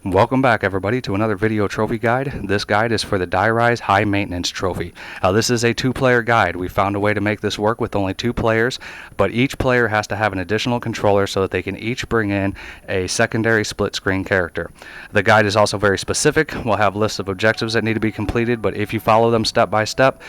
Welcome back everybody to another video trophy guide. This guide is for the Die Rise High Maintenance Trophy. This is a two-player guide. We found a way to make this work with only two players, but each player has to have an additional controller so that they can each bring in a secondary split screen character. The guide is also very specific. We'll have lists of objectives that need to be completed, but if you follow them step by step,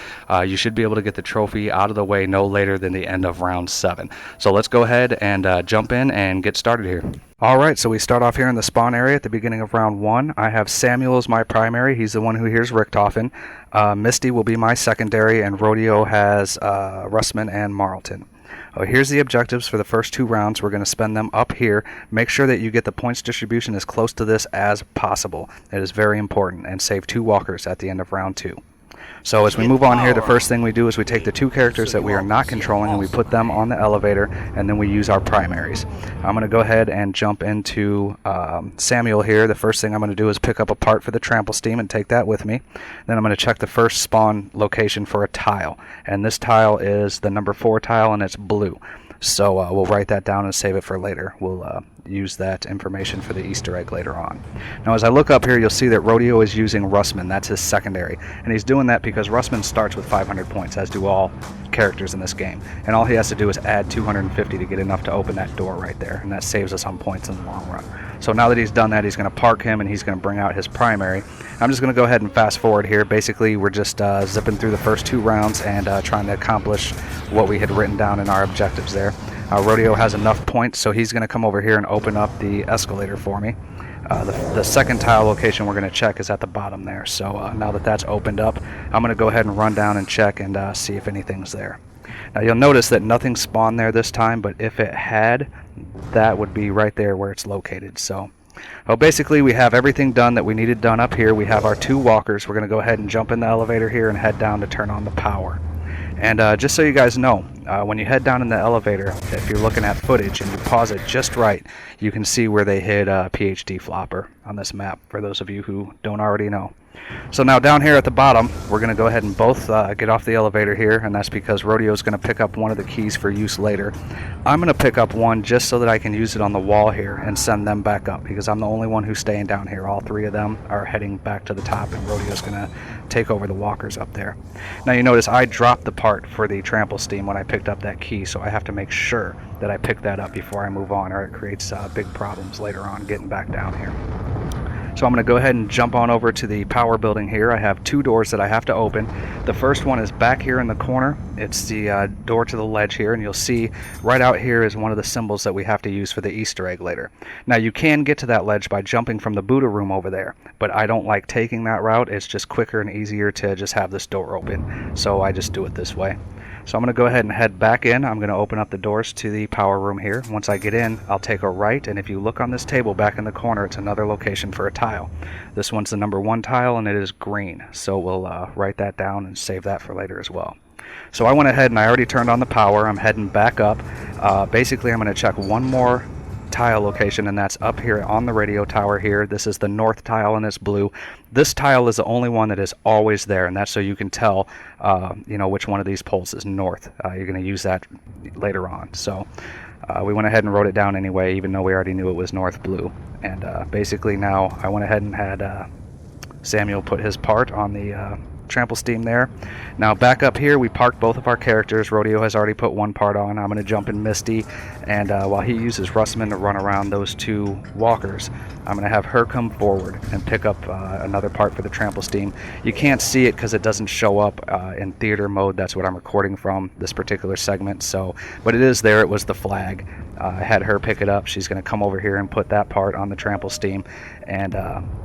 you should be able to get the trophy out of the way no later than the end of round 7. So let's go ahead and jump in and get started here. Alright, so we start off here in the spawn area at the beginning of round 1. I have Samuel as my primary. He's the one who hears Richtofen. Misty will be my secondary, and Rodeo has Russman and Marlton. Here's the objectives for the first 2 rounds. We're going to spend them up here. Make sure that you get the points distribution as close to this as possible. It is very important, and save 2 walkers at the end of round 2. So as we move on here, the first thing we do is we take the 2 characters that we are not controlling and we put them on the elevator, and then we use our primaries. I'm going to go ahead and jump into Samuel here. The first thing I'm going to do is pick up a part for the trample steam and take that with me. Then I'm going to check the first spawn location for a tile, and this tile is the number 4 tile, and it's blue. So we'll write that down and save it for later. We'll use that information for the Easter egg later on. Now as I look up here, you'll see that Rodeo is using Russman. That's his secondary. And he's doing that because Russman starts with 500 points, as do all characters in this game. And all he has to do is add 250 to get enough to open that door right there. And that saves us on points in the long run. So now that he's done that, he's going to park him and he's going to bring out his primary. I'm just going to go ahead and fast forward here. Basically, we're just zipping through the first 2 rounds and trying to accomplish what we had written down in our objectives there. Rodeo has enough points, so he's going to come over here and open up the escalator for me. The second tile location we're going to check is at the bottom there. So now that that's opened up, I'm going to go ahead and run down and check and see if anything's there. Now you'll notice that nothing spawned there this time, but if it had, that would be right there where it's located. So well, basically we have everything done that we needed done up here. We have our 2 walkers. We're going to go ahead and jump in the elevator here and head down to turn on the power. And just so you guys know, when you head down in the elevator, if you're looking at footage and you pause it just right, you can see where they hid PhD Flopper on this map, for those of you who don't already know. So now down here at the bottom, we're going to go ahead and both get off the elevator here, and that's because Rodeo is going to pick up one of the keys for use later. I'm going to pick up one just so that I can use it on the wall here and send them back up, because I'm the only one who's staying down here. All 3 of them are heading back to the top, and Rodeo's going to take over the walkers up there. Now you notice I dropped the part for the trample steam when I picked up that key, so I have to make sure that I pick that up before I move on, or it creates big problems later on getting back down here. So I'm going to go ahead and jump on over to the power building here. I have 2 doors that I have to open. The first one is back here in the corner. It's the door to the ledge here, and you'll see right out here is one of the symbols that we have to use for the Easter egg later. Now you can get to that ledge by jumping from the Buddha room over there, but I don't like taking that route. It's just quicker and easier to just have this door open, so I just do it this way. So I'm going to go ahead and head back in. I'm going to open up the doors to the power room here. Once I get in, I'll take a right, and if you look on this table back in the corner, it's another location for a tile. This one's the number 1 tile, and it is green. So we'll write that down and save that for later as well. So I went ahead and I already turned on the power. I'm heading back up. Basically, I'm going to check one more tile location, and that's up here on the radio tower here. This is the north tile, and it's blue. This tile is the only one that is always there, and that's so you can tell which one of these poles is north. You're going to use that later on. So we went ahead and wrote it down anyway, even though we already knew it was north blue. And basically now I went ahead and had Samuel put his part on the trample steam there. Now back up here, we parked both of our characters. Rodeo has already put 1 part on. I'm going to jump in Misty, and while he uses Russman to run around those 2 walkers, I'm going to have her come forward and pick up another part for the trample steam. You can't see it because it doesn't show up in theater mode. That's what I'm recording from, this particular segment. So, but it is there. It was the flag. I had her pick it up. She's going to come over here and put that part on the trample steam. And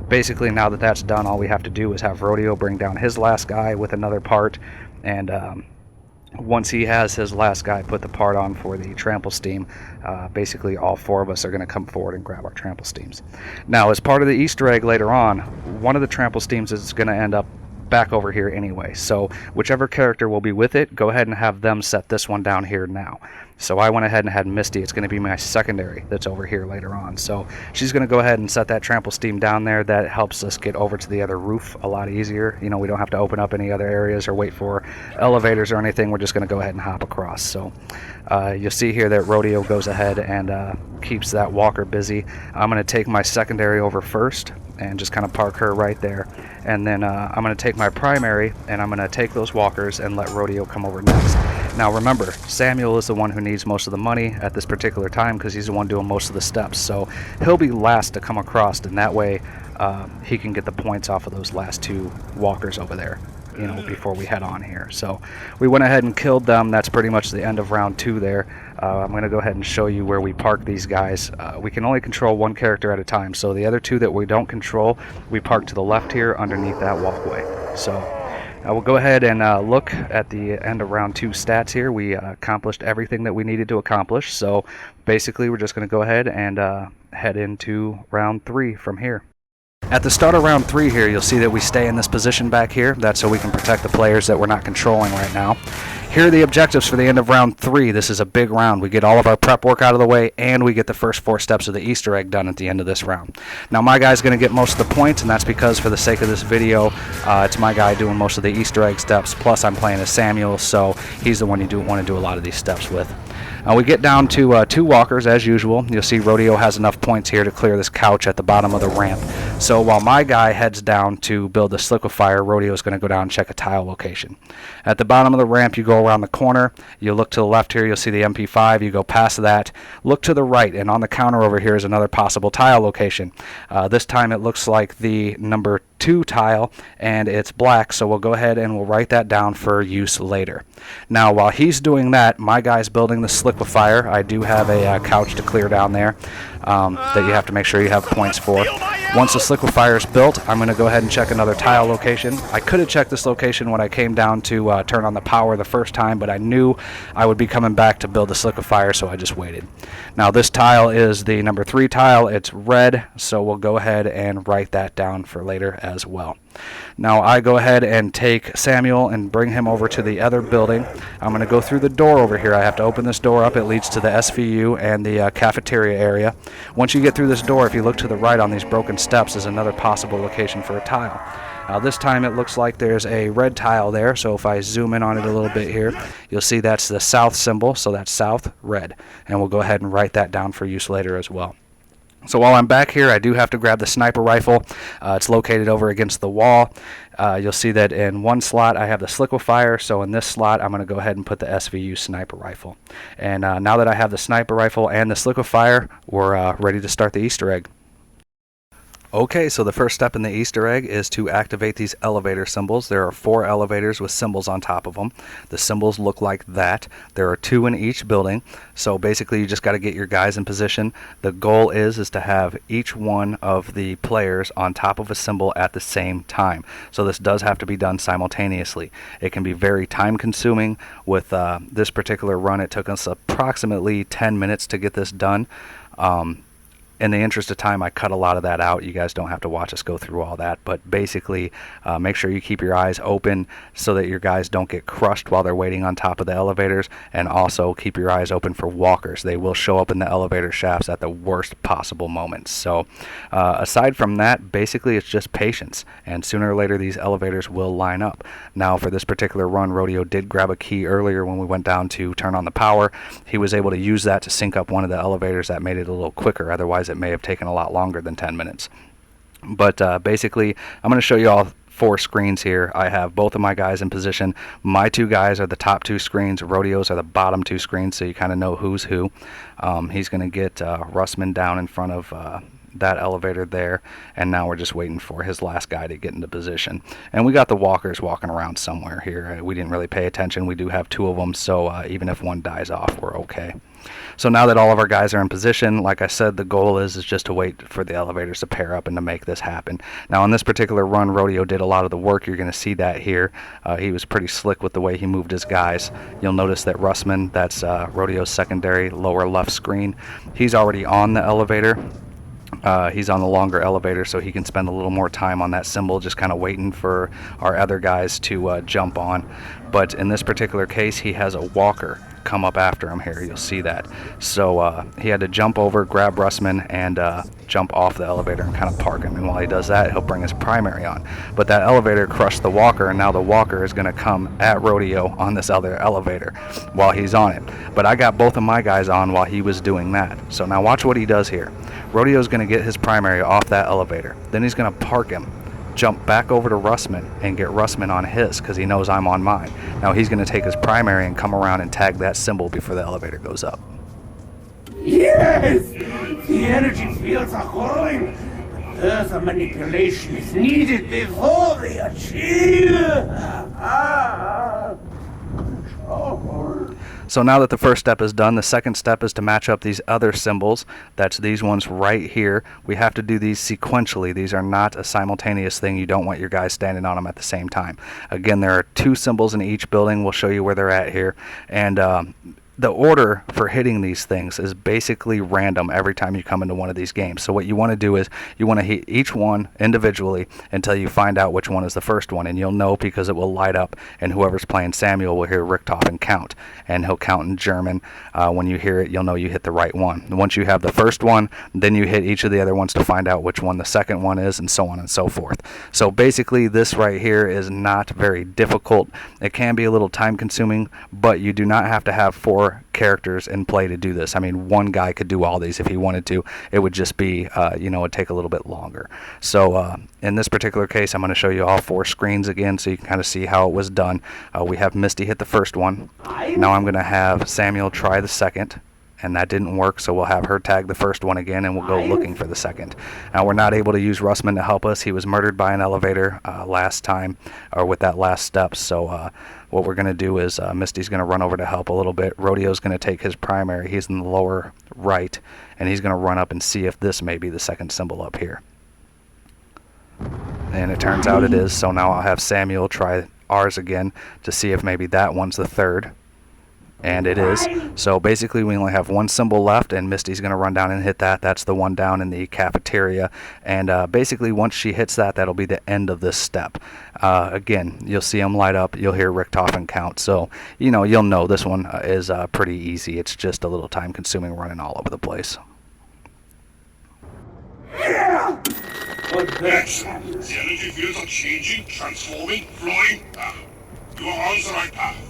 basically now that that's done, all we have to do is have Rodeo bring down his last guy with another part, and once he has his last guy put the part on for the trample steam, basically all 4 of us are going to come forward and grab our trample steams. Now as part of the Easter egg later on, one of the trample steams is going to end up back over here anyway. So whichever character will be with it, go ahead and have them set this one down here now. So I went ahead and had Misty. It's going to be my secondary that's over here later on. So she's going to go ahead and set that trample steam down there. That helps us get over to the other roof a lot easier. You know, we don't have to open up any other areas or wait for elevators or anything. We're just going to go ahead and hop across. So you'll see here that Rodeo goes ahead and keeps that walker busy. I'm going to take my secondary over first and just kind of park her right there. And then I'm going to take my primary and I'm going to take those walkers and let Rodeo come over next. Now remember, Samuel is the one who needs most of the money at this particular time because he's the one doing most of the steps. So he'll be last to come across, and that way he can get the points off of those last two walkers over there, you know, before we head on here. So we went ahead and killed them. That's pretty much the end of round 2 there. I'm going to go ahead and show you where we park these guys. We can only control one character at a time, so the other two that we don't control, we park to the left here underneath that walkway. So we'll go ahead and look at the end of round 2 stats here. We accomplished everything that we needed to accomplish, so basically we're just going to go ahead and head into round 3 from here. At the start of round 3 here, you'll see that we stay in this position back here. That's so we can protect the players that we're not controlling right now. Here are the objectives for the end of round 3. This is a big round. We get all of our prep work out of the way, and we get the first 4 steps of the Easter egg done at the end of this round. Now my guy's going to get most of the points, and that's because for the sake of this video, it's my guy doing most of the Easter egg steps, plus I'm playing as Samuel, so he's the one you want to do a lot of these steps with. We get down to 2 walkers as usual. You'll see Rodeo has enough points here to clear this couch at the bottom of the ramp. So while my guy heads down to build the liquefier, Rodeo is going to go down and check a tile location. At the bottom of the ramp, you go around the corner. You look to the left here, you'll see the MP5. You go past that, look to the right, and on the counter over here is another possible tile location. This time it looks like the number 2 tile, and it's black, so we'll go ahead and we'll write that down for use later. Now while he's doing that, my guy's building the liquefier. I do have a couch to clear down there that you have to make sure you have points for. Once the liquefier is built, I'm going to go ahead and check another tile location. I could have checked this location when I came down to turn on the power the first time, but I knew I would be coming back to build the liquefier, so I just waited. Now this tile is the number 3 tile. It's red, so we'll go ahead and write that down for later as well. Now I go ahead and take Samuel and bring him over to the other building. I'm going to go through the door over here. I have to open this door up. It leads to the SVU and the cafeteria area. Once you get through this door, if you look to the right on these broken steps, is another possible location for a tile. This time it looks like there's a red tile there, so if I zoom in on it a little bit here, you'll see that's the south symbol, so that's south, red. And we'll go ahead and write that down for use later as well. So while I'm back here, I do have to grab the sniper rifle. It's located over against the wall. You'll see that in one slot I have the liquefier, so in this slot I'm going to go ahead and put the SVU sniper rifle. And now that I have the sniper rifle and the liquefier, we're ready to start the Easter egg. Okay, so the first step in the Easter egg is to activate these elevator symbols. There are 4 elevators with symbols on top of them. The symbols look like that. There are 2 in each building. So basically you just got to get your guys in position. The goal is to have each one of the players on top of a symbol at the same time. So this does have to be done simultaneously. It can be very time consuming. With this particular run, it took us approximately 10 minutes to get this done. In the interest of time, I cut a lot of that out. You guys don't have to watch us go through all that, but basically make sure you keep your eyes open so that your guys don't get crushed while they're waiting on top of the elevators, and also keep your eyes open for walkers. They will show up in the elevator shafts at the worst possible moments. So aside from that, basically it's just patience, and sooner or later these elevators will line up. Now for this particular run, Rodeo did grab a key earlier when we went down to turn on the power. He was able to use that to sync up one of the elevators. That made it a little quicker. Otherwise it may have taken a lot longer than 10 minutes. But basically, I'm going to show you all 4 screens here. I have both of my guys in position. My 2 guys are the top 2 screens. Rodeo's are the bottom 2 screens, so you kind of know who's who. He's going to get Russman down in front of that elevator there, and now we're just waiting for his last guy to get into position. And we got the walkers walking around somewhere here. We didn't really pay attention. We do have 2 of them, so even if one dies off, we're okay. So now that all of our guys are in position, like I said, the goal is just to wait for the elevators to pair up and to make this happen. Now on this particular run, Rodeo did a lot of the work. You're going to see that here. He was pretty slick with the way he moved his guys. You'll notice that Russman, that's Rodeo's secondary lower left screen, he's already on the elevator. He's on the longer elevator, so he can spend a little more time on that symbol, just kind of waiting for our other guys to jump on. But in this particular case, he has a walker come up after him here. You'll see that. So he had to jump over, grab Russman, and jump off the elevator and kind of park him. And while he does that, he'll bring his primary on. But that elevator crushed the walker, and now the walker is going to come at Rodeo on this other elevator while he's on it. But I got both of my guys on while he was doing that. So now watch what he does here. Rodeo's going to get his primary off that elevator. Then he's going to park him, jump back over to Russman, and get Russman on his because he knows I'm on mine. Now he's going to take his primary and come around and tag that symbol before the elevator goes up. Yes! The energy fields are growing. Further manipulation is needed before they achieve. So now that the first step is done, the second step is to match up these other symbols. That's these ones right here. We have to do these sequentially. These are not a simultaneous thing. You don't want your guys standing on them at the same time. Again, there are 2 symbols in each building. We'll show you where they're at here. And the order for hitting these things is basically random every time you come into one of these games. So what you want to do is you want to hit each one individually until you find out which one is the first one, and you'll know because it will light up, and whoever's playing Samuel will hear Richthofen count, and he'll count in German. When you hear it, you'll know you hit the right one. And once you have the first one, then you hit each of the other ones to find out which one the second one is, and so on and so forth. So basically this right here is not very difficult. It can be a little time consuming, but you do not have to have 4 characters in play to do this. I mean, one guy could do all these if he wanted to. It would just be, it'd take a little bit longer. So in this particular case, I'm going to show you all 4 screens again so you can kind of see how it was done. We have Misty hit the first one. Now I'm going to have Samuel try the second, and that didn't work, so we'll have her tag the first one again, and we'll go looking for the second. Now we're not able to use Russman to help us. He was murdered by an elevator last time, or with that last step. So what we're going to do is Misty's going to run over to help a little bit. Rodeo's going to take his primary. He's in the lower right, and he's going to run up and see if this may be the second symbol up here. And it turns out it is, so now I'll have Samuel try ours again to see if maybe that one's the third. And it is. So basically we only have 1 symbol left, and Misty's going to run down and hit that. That's the one down in the cafeteria. And basically once she hits that, that'll be the end of this step. Again, you'll see them light up. You'll hear Richthofen count. So, you'll know this one is pretty easy. It's just a little time consuming running all over the place. Yeah! Excellent. The energy fields are changing, transforming, flowing. You are on the right path.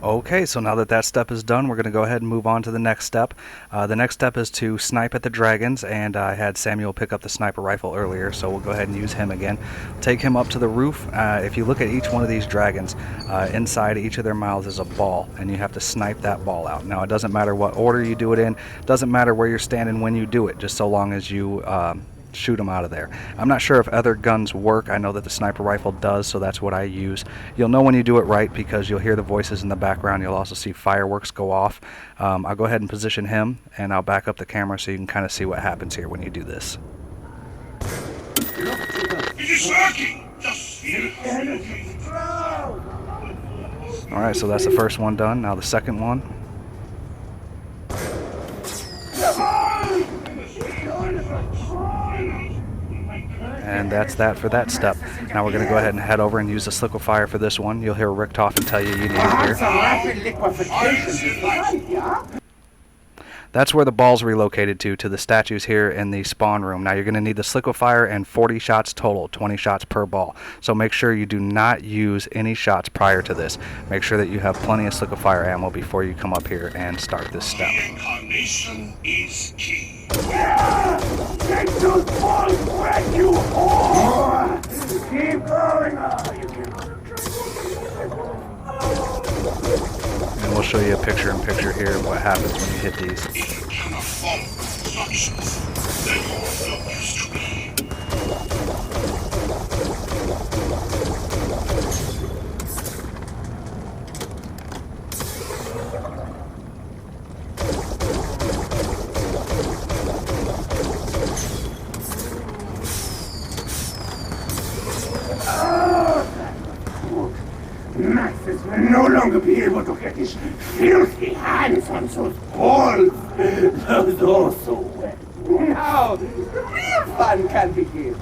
Okay, so now that that step is done, we're going to go ahead and move on to the next step. The next step is to snipe at the dragons, and I had Samuel pick up the sniper rifle earlier, so we'll go ahead and use him again. Take him up to the roof. If you look at each one of these dragons, inside each of their mouths is a ball, and you have to snipe that ball out. Now, it doesn't matter what order you do it in, it doesn't matter where you're standing when you do it, just so long as you shoot them out of there. I'm not sure if other guns work. I know that the sniper rifle does, so that's what I use. You'll know when you do it right because you'll hear the voices in the background. You'll also see fireworks go off. I'll go ahead and position him, and I'll back up the camera so you can kind of see what happens here when you do this. It is working! Just feel it. Alright, so that's the first one done. Now the second one. And that's that for that step. Now we're going to go ahead and head over and use the liquefier for this one. You'll hear Richthofen tell you need it here. That's where the ball's relocated to the statues here in the spawn room. Now you're going to need the liquefier and 40 shots total, 20 shots per ball. So make sure you do not use any shots prior to this. Make sure that you have plenty of liquefier ammo before you come up here and start this step. Reincarnation is key. Take those balls when you whore! Keep going! And we'll show you a picture-in-picture here of what happens when you hit these. If you cannot follow instructions, then you are no use to me. Masses will no longer be able to get his filthy hands on those balls. Those are so wet. Now, the real fun can begin.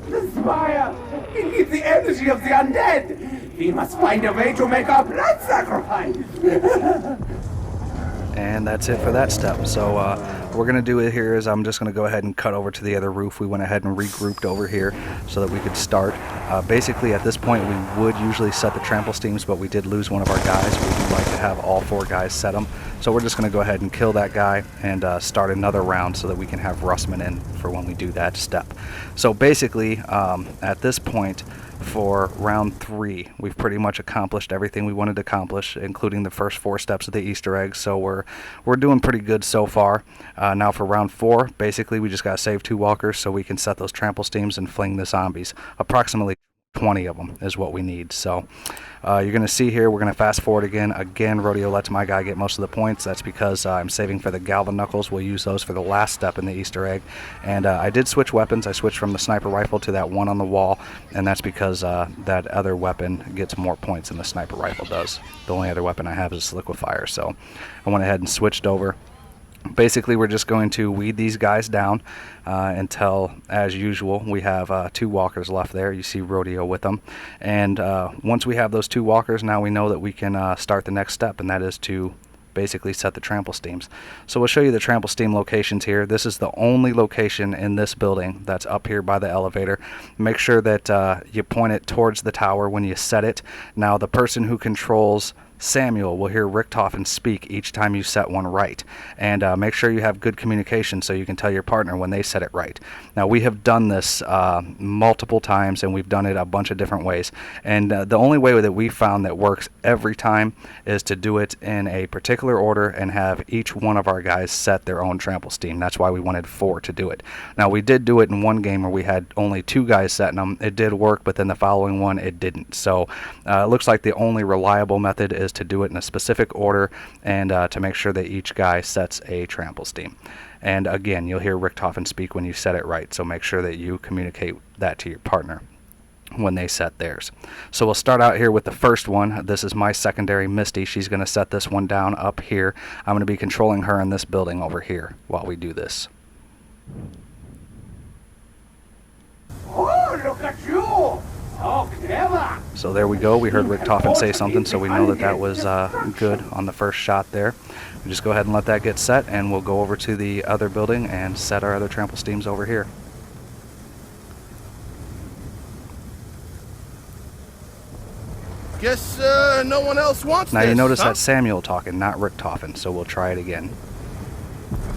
The spire! It needs the energy of the undead! We must find a way to make our blood sacrifice! And that's it for that step. So what we're going to do here is I'm just going to go ahead and cut over to the other roof. We went ahead and regrouped over here so that we could start. Basically, at this point, we would usually set the trample steams, but we did lose one of our guys. We would like to have all 4 guys set them. So we're just going to go ahead and kill that guy and start another round so that we can have Russman in for when we do that step. So basically, at this point, for round 3, we've pretty much accomplished everything we wanted to accomplish, including the first 4 steps of the Easter egg. So we're doing pretty good so far. Now for round 4, basically we just got to save 2 walkers so we can set those trample steams and fling the zombies. Approximately 20 of them is what we need. So you're going to see here, we're going to fast forward again. Rodeo lets my guy get most of the points. That's because I'm saving for the Galvan Knuckles. We'll use those for the last step in the Easter egg. And I did switch weapons. I switched from the sniper rifle to that one on the wall, and that's because that other weapon gets more points than the sniper rifle does. The only other weapon I have is liquefier, so I went ahead and switched over. Basically, we're just going to weed these guys down until, as usual, we have 2 walkers left there. You see Rodeo with them. And once we have those 2 walkers, now we know that we can start the next step, and that is to basically set the trample steams. So we'll show you the trample steam locations here. This is the only location in this building that's up here by the elevator. Make sure that you point it towards the tower when you set it. Now, the person who controls Samuel will hear Richtofen speak each time you set one right, and make sure you have good communication so you can tell your partner when they set it right. Now, we have done this multiple times, and we've done it a bunch of different ways, and the only way that we found that works every time is to do it in a particular order and have each one of our guys set their own trample steam. That's why we wanted 4 to do it. Now, we did do it in one game where we had only 2 guys setting them. It did work, but then the following one it didn't. So it looks like the only reliable method is to do it in a specific order and to make sure that each guy sets a trample steam. And again, you'll hear Richtofen speak when you set it right, so make sure that you communicate that to your partner when they set theirs. So we'll start out here with the first one. This is my secondary, Misty. She's going to set this one down up here. I'm going to be controlling her in this building over here while we do this. Oh, look at you! So clever! So there we go. We heard Richtofen say something, so we know that that was good on the first shot there. We just go ahead and let that get set, and we'll go over to the other building and set our other trample steams over here. Guess no one else wants Now this, you notice huh? that's Samuel talking, not Richtofen, so we'll try it again.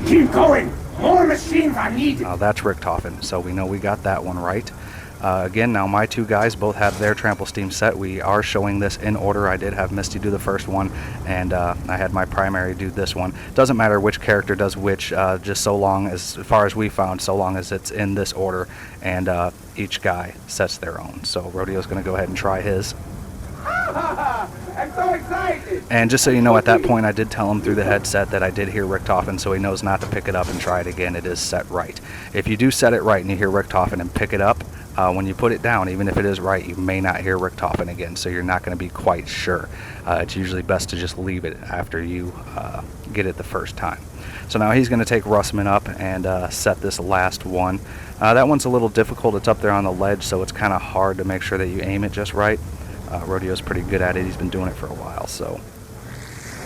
Keep going! More machines are needed! Now that's Richtofen, so we know we got that one right. Again, now my 2 guys both have their trample steam set. We are showing this in order. I did have Misty do the first one, and I had my primary do this one. Doesn't matter which character does which, just so long as far as we found, so long as it's in this order, and each guy sets their own. So Rodeo's going to go ahead and try his. I'm so excited! And just so you know, at that point I did tell him through the headset that I did hear Richtofen, so he knows not to pick it up and try it again. It is set right. If you do set it right and you hear Richtofen and pick it up, when you put it down, even if it is right, you may not hear Richtofen again, so you're not going to be quite sure. It's usually best to just leave it after you get it the first time. So now he's going to take Russman up and set this last one. That one's a little difficult. It's up there on the ledge, so it's kind of hard to make sure that you aim it just right. Rodeo's pretty good at it. He's been doing it for a while, so.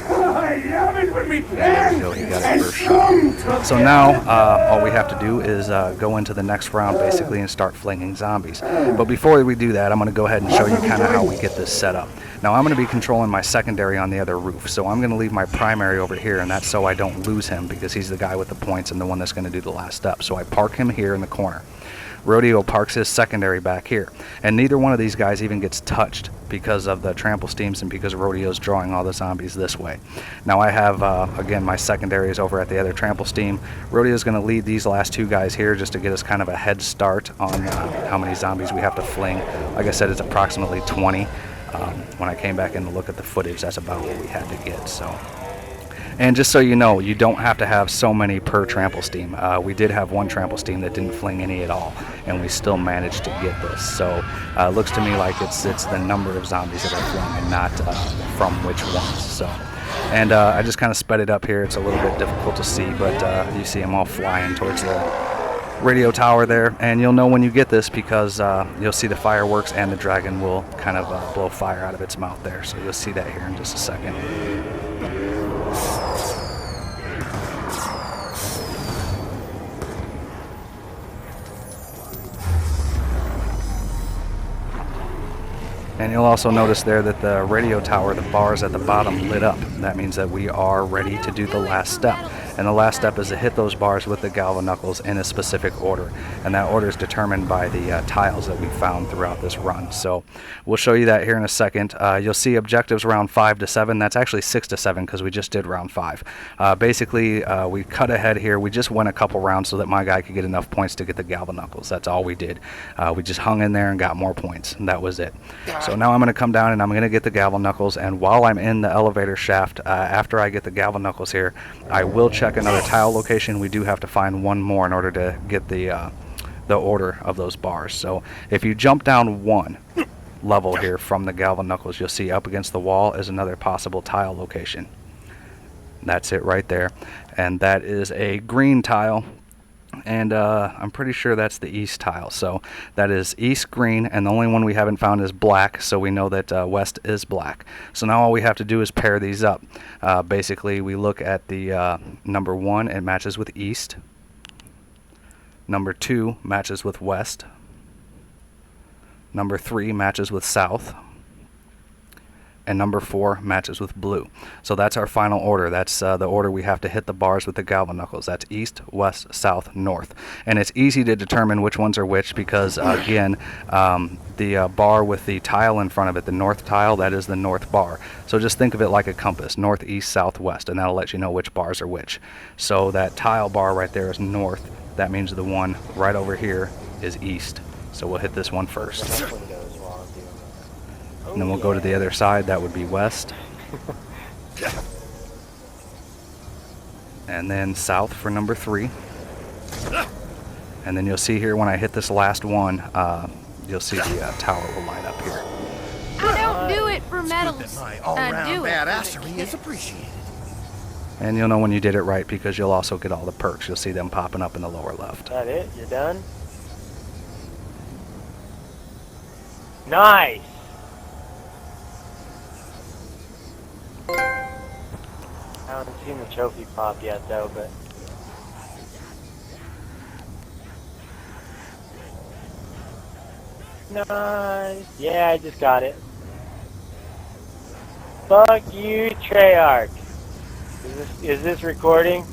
I love it when we There plan! we go, he got it first shot. So now, all we have to do is go into the next round, basically, and start flinging zombies. But before we do that, I'm going to go ahead and show you kind of how we get this set up. Now, I'm going to be controlling my secondary on the other roof, so I'm going to leave my primary over here, and that's so I don't lose him, because he's the guy with the points and the one that's going to do the last step. So I park him here in the corner. Rodeo parks his secondary back here, and neither one of these guys even gets touched because of the trample steams and because Rodeo's drawing all the zombies this way. Now I have again, my secondary is over at the other trample steam. Rodeo's going to lead these last 2 guys here just to get us kind of a head start on how many zombies we have to fling. Like I said, it's approximately 20. When I came back in to look at the footage, that's about what we had to get. So And just so you know, you don't have to have so many per trample steam. We did have one trample steam that didn't fling any at all, and we still managed to get this. So it looks to me like it's the number of zombies that are flung and not from which ones. So, and I just kind of sped it up here. It's a little bit difficult to see, but you see them all flying towards the radio tower there, and you'll know when you get this because you'll see the fireworks and the dragon will kind of blow fire out of its mouth there. So you'll see that here in just a second. And you'll also notice there that the radio tower, the bars at the bottom lit up. That means that we are ready to do the last step. And the last step is to hit those bars with the Galva Knuckles in a specific order. And that order is determined by the tiles that we found throughout this run. So we'll show you that here in a second. You'll see objectives round 5 to 7. That's actually 6 to 7 because we just did round 5. Basically, we cut ahead here. We just went a couple rounds so that my guy could get enough points to get the Galva Knuckles. That's all we did. We just hung in there and got more points, and that was it. So now I'm going to come down and I'm going to get the Galva Knuckles, and while I'm in the elevator shaft, after I get the Galva Knuckles here, I will check another tile location. We do have to find one more in order to get the order of those bars. So if you jump down one level here from the Galva Knuckles, you'll see up against the wall is another possible tile location. That's it right there, and that is a green tile. And I'm pretty sure that's the east tile. So that is east green, and the only one we haven't found is black, so we know that west is black. So now all we have to do is pair these up. Basically, we look at the number 1, it matches with east. Number 2 matches with west. Number 3 matches with south. And number 4 matches with blue. So that's our final order. That's the order we have to hit the bars with the Galva Knuckles. That's east, west, south, north. And it's easy to determine which ones are which because, again, the bar with the tile in front of it, the north tile, that is the north bar. So just think of it like a compass, north, east, south, west, and that'll let you know which bars are which. So that tile bar right there is north. That means the one right over here is east. So we'll hit this one first. And then we'll go to the other side, that would be west. And then south for number 3. And then you'll see here when I hit this last one, you'll see the tower will light up here. I don't do it for medals. My I all-round do it. badassery is appreciated. And you'll know when you did it right because you'll also get all the perks. You'll see them popping up in the lower left. That it? You're done? Nice! I haven't seen the trophy pop yet though, but... Nice! Yeah, I just got it. Fuck you, Treyarch! Is this recording?